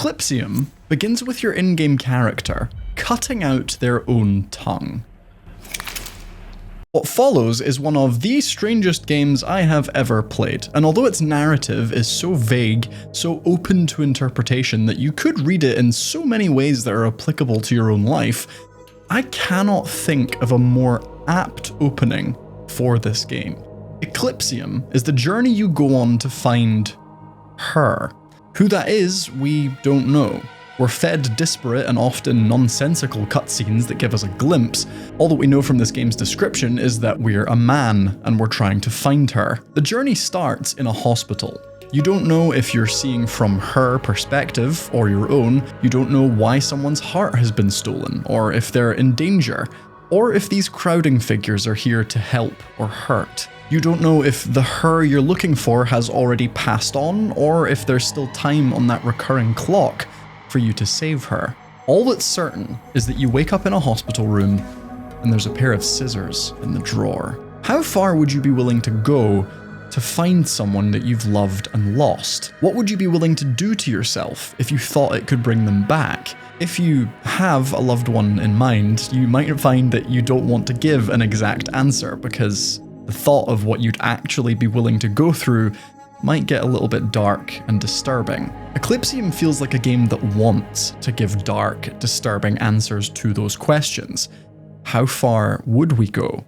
Eclipsium begins with your in-game character cutting out their own tongue. What follows is one of the strangest games I have ever played, and although its narrative is so vague, so open to interpretation that you could read it in so many ways that are applicable to your own life, I cannot think of a more apt opening for this game. Eclipsium is the journey you go on to find her. Who that is, we don't know. We're fed disparate and often nonsensical cutscenes that give us a glimpse. All that we know from this game's description is that we're a man and we're trying to find her. The journey starts in a hospital. You don't know if you're seeing from her perspective or your own. You don't know why someone's heart has been stolen, or if they're in danger, or if these crowding figures are here to help or hurt. You don't know if the her you're looking for has already passed on, or if there's still time on that recurring clock for you to save her. All that's certain is that you wake up in a hospital room and there's a pair of scissors in the drawer. How far would you be willing to go to find someone that you've loved and lost? What would you be willing to do to yourself if you thought it could bring them back? If you have a loved one in mind, you might find that you don't want to give an exact answer because the thought of what you'd actually be willing to go through might get a little bit dark and disturbing. Eclipsium feels like a game that wants to give dark, disturbing answers to those questions. How far would we go?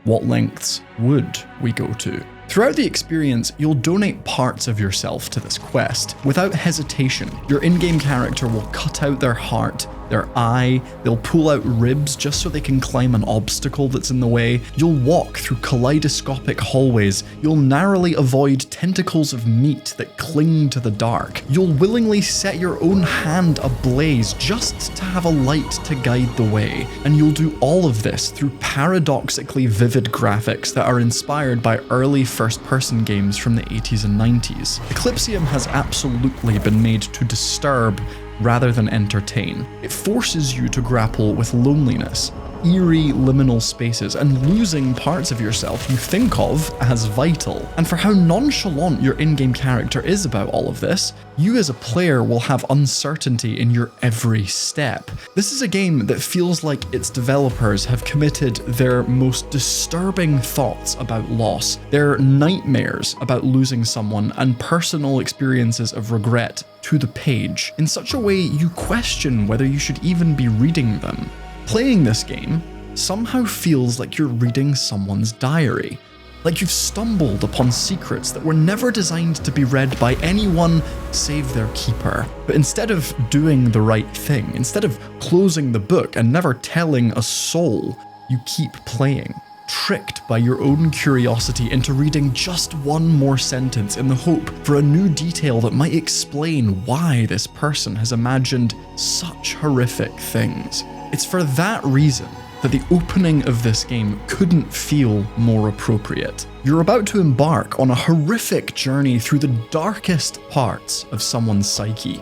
What lengths would we go to? Throughout the experience, you'll donate parts of yourself to this quest. Without hesitation, your in-game character will cut out their heart, their eye, they'll pull out ribs just so they can climb an obstacle that's in the way. You'll walk through kaleidoscopic hallways. You'll narrowly avoid tentacles of meat that cling to the dark. You'll willingly set your own hand ablaze just to have a light to guide the way. And you'll do all of this through paradoxically vivid graphics that are inspired by early first-person games from the 80s and 90s. Eclipsium has absolutely been made to disturb rather than entertain. It forces you to grapple with loneliness, eerie liminal spaces, and losing parts of yourself you think of as vital. And for how nonchalant your in-game character is about all of this, you as a player will have uncertainty in your every step. This is a game that feels like its developers have committed their most disturbing thoughts about loss, their nightmares about losing someone, and personal experiences of regret to the page, in such a way you question whether you should even be reading them. Playing this game somehow feels like you're reading someone's diary, like you've stumbled upon secrets that were never designed to be read by anyone save their keeper. But instead of doing the right thing, instead of closing the book and never telling a soul, you keep playing, tricked by your own curiosity into reading just one more sentence in the hope for a new detail that might explain why this person has imagined such horrific things. It's for that reason that the opening of this game couldn't feel more appropriate. You're about to embark on a horrific journey through the darkest parts of someone's psyche,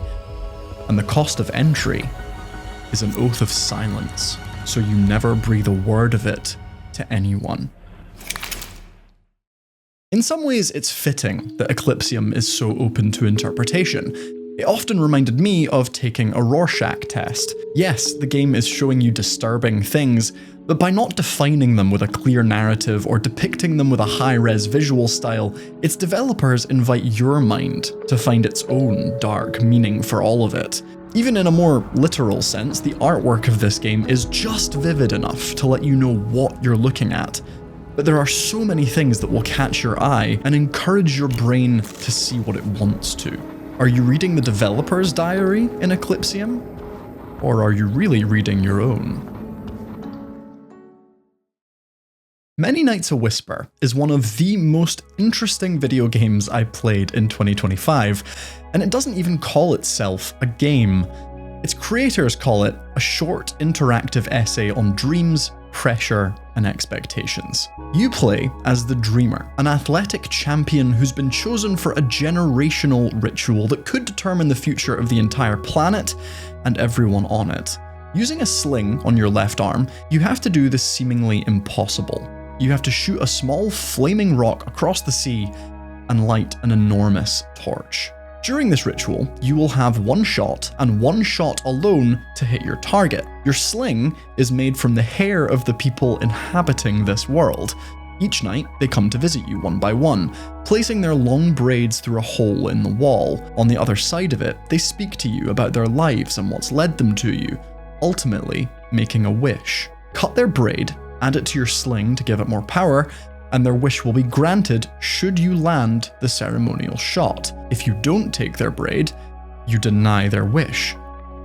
and the cost of entry is an oath of silence, so you never breathe a word of it to anyone. In some ways, it's fitting that Eclipsium is so open to interpretation. It often reminded me of taking a Rorschach test. Yes, the game is showing you disturbing things, but by not defining them with a clear narrative or depicting them with a high-res visual style, its developers invite your mind to find its own dark meaning for all of it. Even in a more literal sense, the artwork of this game is just vivid enough to let you know what you're looking at. But there are so many things that will catch your eye and encourage your brain to see what it wants to. Are you reading the developer's diary in Eclipsium? Or are you really reading your own? Many Nights a Whisper is one of the most interesting video games I played in 2025, and it doesn't even call itself a game. Its creators call it a short interactive essay on dreams, pressure, and expectations. You play as the Dreamer, an athletic champion who's been chosen for a generational ritual that could determine the future of the entire planet and everyone on it. Using a sling on your left arm, you have to do the seemingly impossible. You have to shoot a small flaming rock across the sea and light an enormous torch. During this ritual, you will have one shot and one shot alone to hit your target. Your sling is made from the hair of the people inhabiting this world. Each night, they come to visit you one by one, placing their long braids through a hole in the wall. On the other side of it, they speak to you about their lives and what's led them to you, ultimately making a wish. Cut their braid, add it to your sling to give it more power, and their wish will be granted should you land the ceremonial shot. If you don't take their braid, you deny their wish.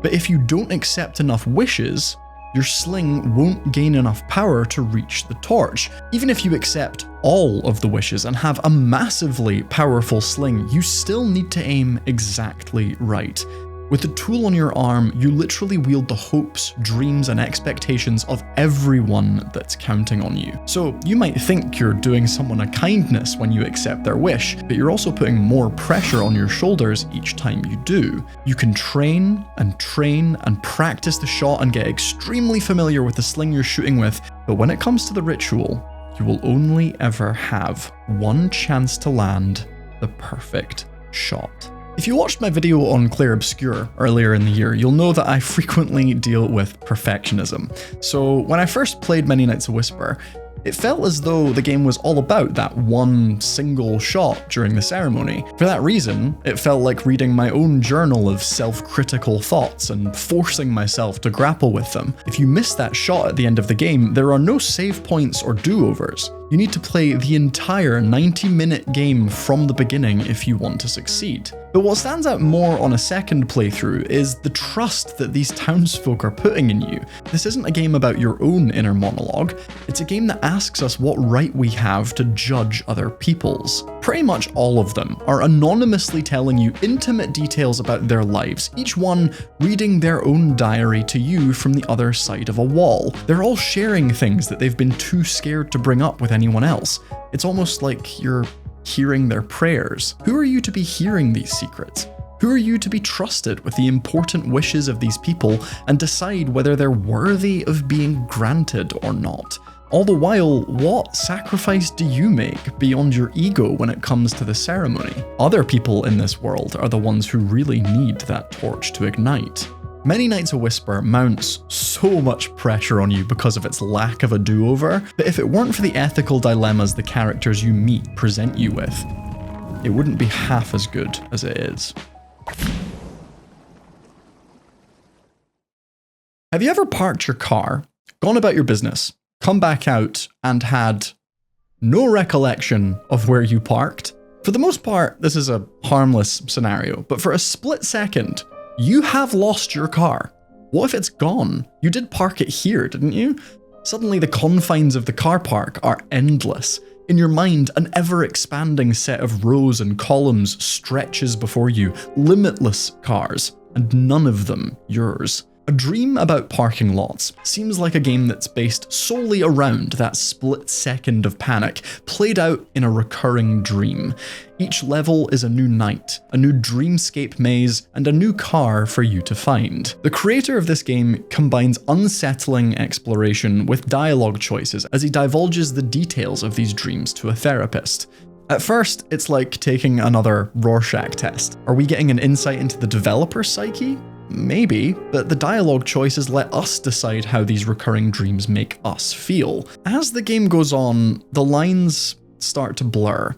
But if you don't accept enough wishes, your sling won't gain enough power to reach the torch. Even if you accept all of the wishes and have a massively powerful sling, you still need to aim exactly right. With the tool on your arm, you literally wield the hopes, dreams, and expectations of everyone that's counting on you. So you might think you're doing someone a kindness when you accept their wish, but you're also putting more pressure on your shoulders each time you do. You can train and practice the shot and get extremely familiar with the sling you're shooting with, but when it comes to the ritual, you will only ever have one chance to land the perfect shot. If you watched my video on Clair Obscur earlier in the year, you'll know that I frequently deal with perfectionism. So when I first played Many Nights a Whisper, it felt as though the game was all about that one single shot during the ceremony. For that reason, it felt like reading my own journal of self-critical thoughts and forcing myself to grapple with them. If you miss that shot at the end of the game, there are no save points or do-overs. You need to play the entire 90-minute game from the beginning if you want to succeed. But what stands out more on a second playthrough is the trust that these townsfolk are putting in you. This isn't a game about your own inner monologue, it's a game that asks us what right we have to judge other people's. Pretty much all of them are anonymously telling you intimate details about their lives, each one reading their own diary to you from the other side of a wall. They're all sharing things that they've been too scared to bring up with anyone else. It's almost like you're hearing their prayers. Who are you to be hearing these secrets? Who are you to be trusted with the important wishes of these people and decide whether they're worthy of being granted or not? All the while, what sacrifice do you make beyond your ego when it comes to the ceremony? Other people in this world are the ones who really need that torch to ignite. Many Nights a Whisper mounts so much pressure on you because of its lack of a do-over, but if it weren't for the ethical dilemmas the characters you meet present you with, it wouldn't be half as good as it is. Have you ever parked your car, gone about your business, come back out, and had no recollection of where you parked? For the most part, this is a harmless scenario, but for a split second, you have lost your car. What if it's gone? You did park it here, didn't you? Suddenly the confines of the car park are endless. In your mind, an ever-expanding set of rows and columns stretches before you, limitless cars, and none of them yours. A Dream About Parking Lots seems like a game that's based solely around that split second of panic, played out in a recurring dream. Each level is a new night, a new dreamscape maze, and a new car for you to find. The creator of this game combines unsettling exploration with dialogue choices as he divulges the details of these dreams to a therapist. At first, it's like taking another Rorschach test. Are we getting an insight into the developer's psyche? Maybe, but the dialogue choices let us decide how these recurring dreams make us feel. As the game goes on, the lines start to blur.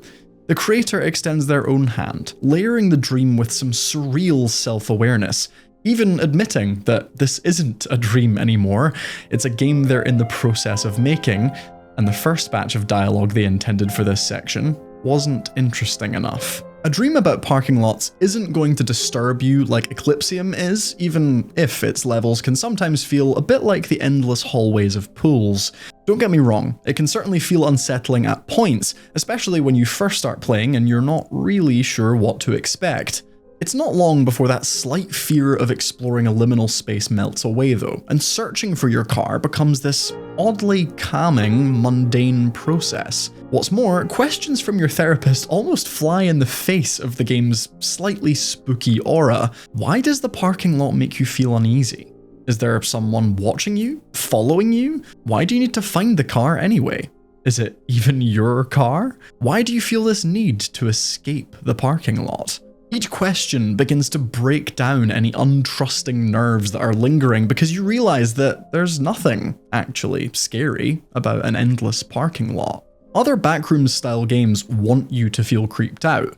The creator extends their own hand, layering the dream with some surreal self-awareness, even admitting that this isn't a dream anymore, it's a game they're in the process of making, and the first batch of dialogue they intended for this section wasn't interesting enough. A Dream About Parking Lots isn't going to disturb you like Eclipsium is, even if its levels can sometimes feel a bit like the endless hallways of pools. Don't get me wrong, it can certainly feel unsettling at points, especially when you first start playing and you're not really sure what to expect. It's not long before that slight fear of exploring a liminal space melts away though, and searching for your car becomes this oddly calming, mundane process. What's more, questions from your therapist almost fly in the face of the game's slightly spooky aura. Why does the parking lot make you feel uneasy? Is there someone watching you? Following you? Why do you need to find the car anyway? Is it even your car? Why do you feel this need to escape the parking lot? Each question begins to break down any untrusting nerves that are lingering because you realize that there's nothing actually scary about an endless parking lot. Other Backrooms style games want you to feel creeped out.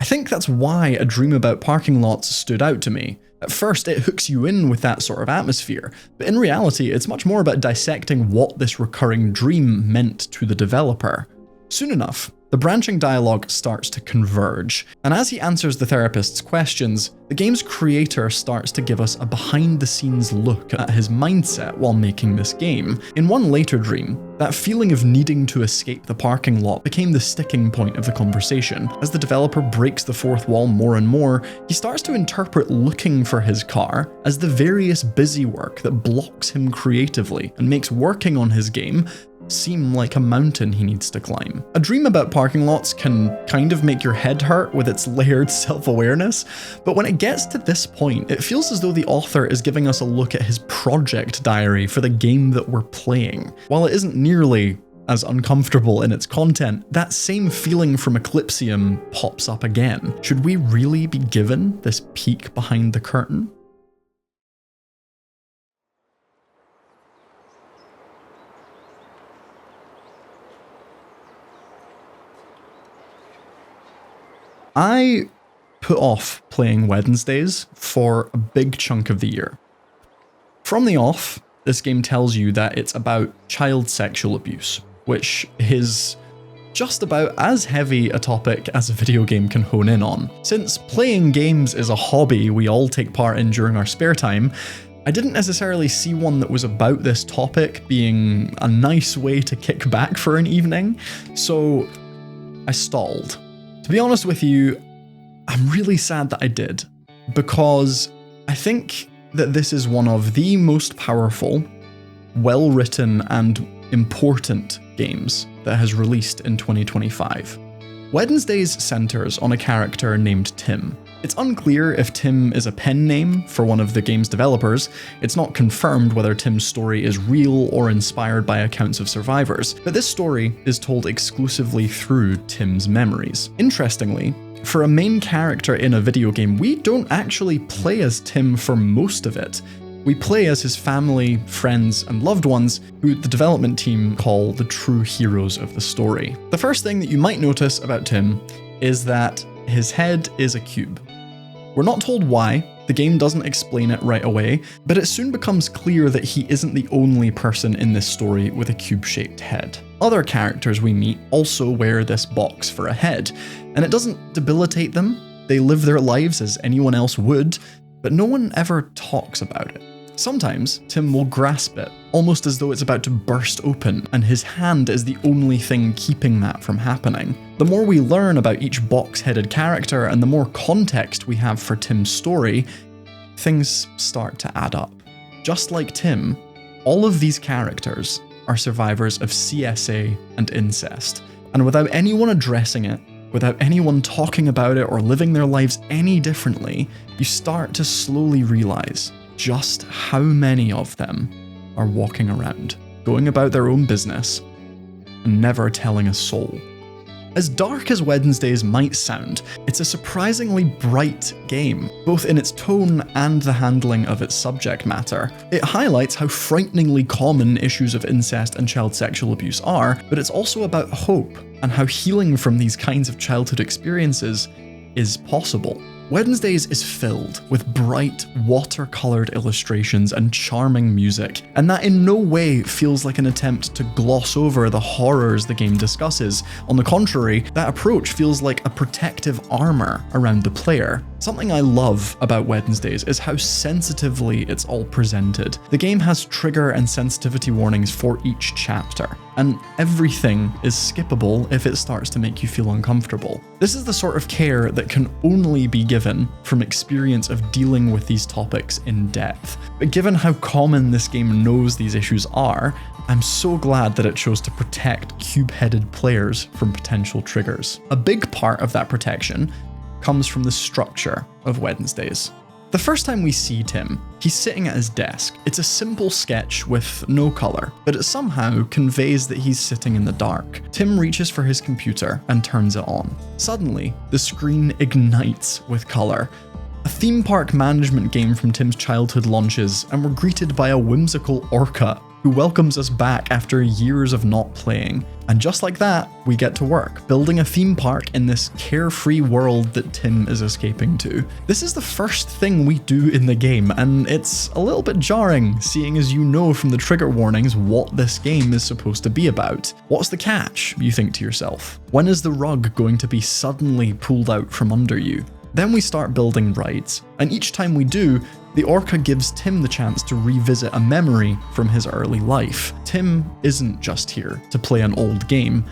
I think that's why A Dream About Parking Lots stood out to me. At first, it hooks you in with that sort of atmosphere, but in reality, it's much more about dissecting what this recurring dream meant to the developer. Soon enough, the branching dialogue starts to converge, and as he answers the therapist's questions, the game's creator starts to give us a behind-the-scenes look at his mindset while making this game. In one later dream, that feeling of needing to escape the parking lot became the sticking point of the conversation. As the developer breaks the fourth wall more and more, he starts to interpret looking for his car as the various busy work that blocks him creatively and makes working on his game seem like a mountain he needs to climb. A Dream About Parking Lots can kind of make your head hurt with its layered self-awareness, but when it gets to this point, it feels as though the author is giving us a look at his project diary for the game that we're playing. While it isn't nearly as uncomfortable in its content, that same feeling from Eclipsium pops up again. Should we really be given this peek behind the curtain? I put off playing Wednesdays for a big chunk of the year. From the off, this game tells you that it's about child sexual abuse, which is just about as heavy a topic as a video game can hone in on. Since playing games is a hobby we all take part in during our spare time, I didn't necessarily see one that was about this topic being a nice way to kick back for an evening, so I stalled. To be honest with you, I'm really sad that I did, because I think that this is one of the most powerful, well-written, and important games that has released in 2025. Wednesdays centers on a character named Tim. It's unclear if Tim is a pen name for one of the game's developers. It's not confirmed whether Tim's story is real or inspired by accounts of survivors, but this story is told exclusively through Tim's memories. Interestingly, for a main character in a video game, we don't actually play as Tim for most of it. We play as his family, friends, and loved ones, who the development team call the true heroes of the story. The first thing that you might notice about Tim is that his head is a cube. We're not told why, the game doesn't explain it right away, but it soon becomes clear that he isn't the only person in this story with a cube-shaped head. Other characters we meet also wear this box for a head, and it doesn't debilitate them. They live their lives as anyone else would, but no one ever talks about it. Sometimes, Tim will grasp it, almost as though it's about to burst open, and his hand is the only thing keeping that from happening. The more we learn about each box-headed character and the more context we have for Tim's story, things start to add up. Just like Tim, all of these characters are survivors of CSA and incest, and without anyone addressing it, without anyone talking about it or living their lives any differently, you start to slowly realize just how many of them are walking around, going about their own business, and never telling a soul. As dark as Wednesdays might sound, it's a surprisingly bright game, both in its tone and the handling of its subject matter. It highlights how frighteningly common issues of incest and child sexual abuse are, but it's also about hope and how healing from these kinds of childhood experiences is possible. Wednesdays is filled with bright, watercolored illustrations and charming music, and that in no way feels like an attempt to gloss over the horrors the game discusses. On the contrary, that approach feels like a protective armor around the player. Something I love about Wednesdays is how sensitively it's all presented. The game has trigger and sensitivity warnings for each chapter, and everything is skippable if it starts to make you feel uncomfortable. This is the sort of care that can only be given from experience of dealing with these topics in depth. But given how common this game knows these issues are, I'm so glad that it chose to protect cube-headed players from potential triggers. A big part of that protection comes from the structure of Wednesdays. The first time we see Tim, he's sitting at his desk. It's a simple sketch with no colour, but it somehow conveys that he's sitting in the dark. Tim reaches for his computer and turns it on. Suddenly, the screen ignites with colour. A theme park management game from Tim's childhood launches, and we're greeted by a whimsical orca who welcomes us back after years of not playing. And just like that, we get to work, building a theme park in this carefree world that Tim is escaping to. This is the first thing we do in the game, and it's a little bit jarring, seeing as you know from the trigger warnings what this game is supposed to be about. What's the catch, you think to yourself? When is the rug going to be suddenly pulled out from under you? Then we start building rides, and each time we do, the orca gives Tim the chance to revisit a memory from his early life. Tim isn't just here to play an old game,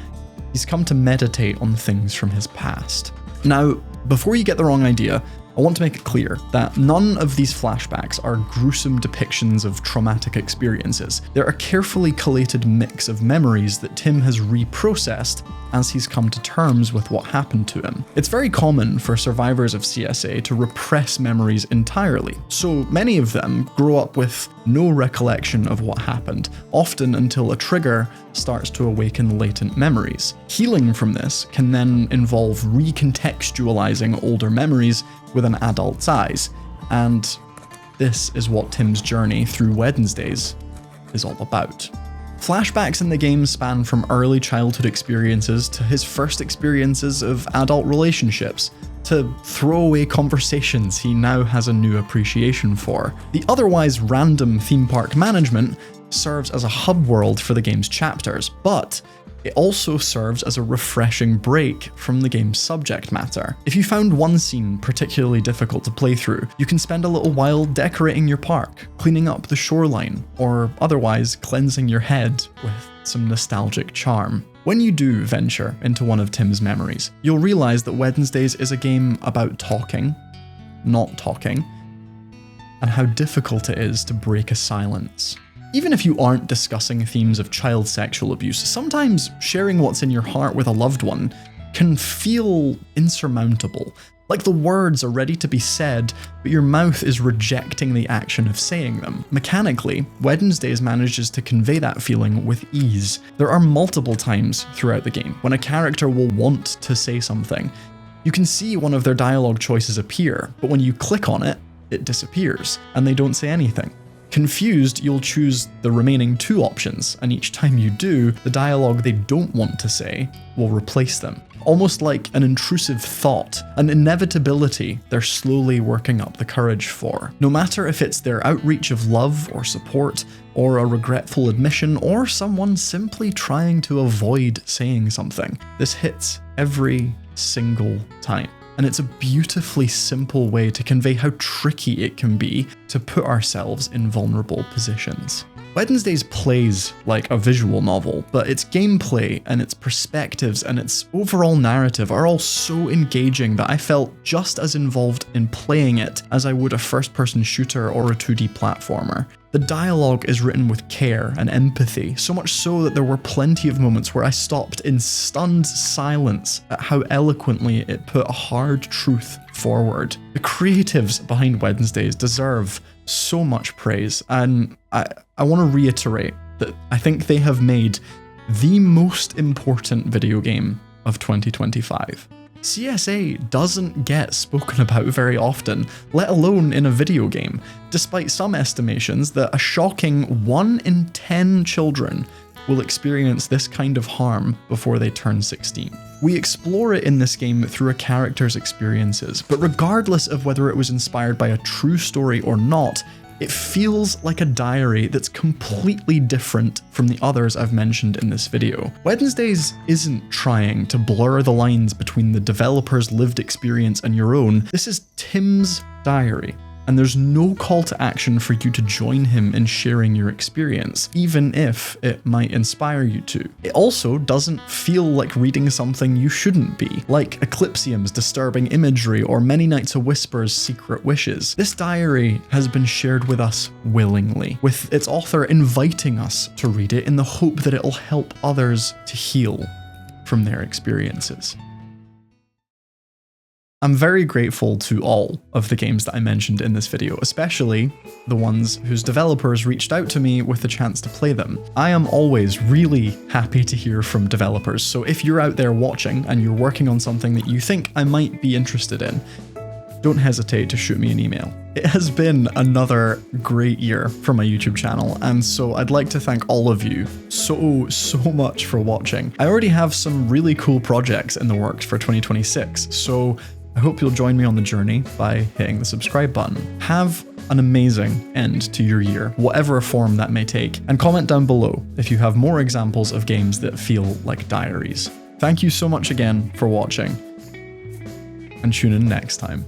he's come to meditate on things from his past. Now, before you get the wrong idea, I want to make it clear that none of these flashbacks are gruesome depictions of traumatic experiences. They're a carefully collated mix of memories that Tim has reprocessed as he's come to terms with what happened to him. It's very common for survivors of CSA to repress memories entirely, so many of them grow up with no recollection of what happened, often until a trigger starts to awaken latent memories. Healing from this can then involve recontextualizing older memories with an adult's eyes, and this is what Tim's journey through Wednesdays is all about. Flashbacks in the game span from early childhood experiences to his first experiences of adult relationships, to throwaway conversations he now has a new appreciation for. The otherwise random theme park management serves as a hub world for the game's chapters, but it also serves as a refreshing break from the game's subject matter. If you found one scene particularly difficult to play through, you can spend a little while decorating your park, cleaning up the shoreline, or otherwise cleansing your head with some nostalgic charm. When you do venture into one of Tim's memories, you'll realize that Wednesdays is a game about talking, not talking, and how difficult it is to break a silence. Even if you aren't discussing themes of child sexual abuse, sometimes sharing what's in your heart with a loved one can feel insurmountable. Like the words are ready to be said, but your mouth is rejecting the action of saying them. Mechanically, Wednesdays manages to convey that feeling with ease. There are multiple times throughout the game when a character will want to say something. You can see one of their dialogue choices appear, but when you click on it, it disappears, and they don't say anything. Confused, you'll choose the remaining two options, and each time you do, the dialogue they don't want to say will replace them. Almost like an intrusive thought, an inevitability they're slowly working up the courage for. No matter if it's their outreach of love or support, or a regretful admission, or someone simply trying to avoid saying something, this hits every single time. And it's a beautifully simple way to convey how tricky it can be to put ourselves in vulnerable positions. Wednesdays plays like a visual novel, but its gameplay and its perspectives and its overall narrative are all so engaging that I felt just as involved in playing it as I would a first-person shooter or a 2D platformer. The dialogue is written with care and empathy, so much so that there were plenty of moments where I stopped in stunned silence at how eloquently it put a hard truth forward. The creatives behind Wednesdays deserve so much praise, and I want to reiterate that I think they have made the most important video game of 2025. CSA doesn't get spoken about very often, let alone in a video game, despite some estimations that a shocking 1 in 10 children will experience this kind of harm before they turn 16. We explore it in this game through a character's experiences, but regardless of whether it was inspired by a true story or not, it feels like a diary that's completely different from the others I've mentioned in this video. Wednesdays isn't trying to blur the lines between the developer's lived experience and your own. This is Tim's diary, and there's no call to action for you to join him in sharing your experience, even if it might inspire you to. It also doesn't feel like reading something you shouldn't be, like Eclipsium's disturbing imagery or Many Nights a Whisper's secret wishes. This diary has been shared with us willingly, with its author inviting us to read it in the hope that it'll help others to heal from their experiences. I'm very grateful to all of the games that I mentioned in this video, especially the ones whose developers reached out to me with the chance to play them. I am always really happy to hear from developers, so if you're out there watching and you're working on something that you think I might be interested in, don't hesitate to shoot me an email. It has been another great year for my YouTube channel, and so I'd like to thank all of you so much for watching. I already have some really cool projects in the works for 2026, so I hope you'll join me on the journey by hitting the subscribe button. Have an amazing end to your year, whatever form that may take, and comment down below if you have more examples of games that feel like diaries. Thank you so much again for watching, and tune in next time.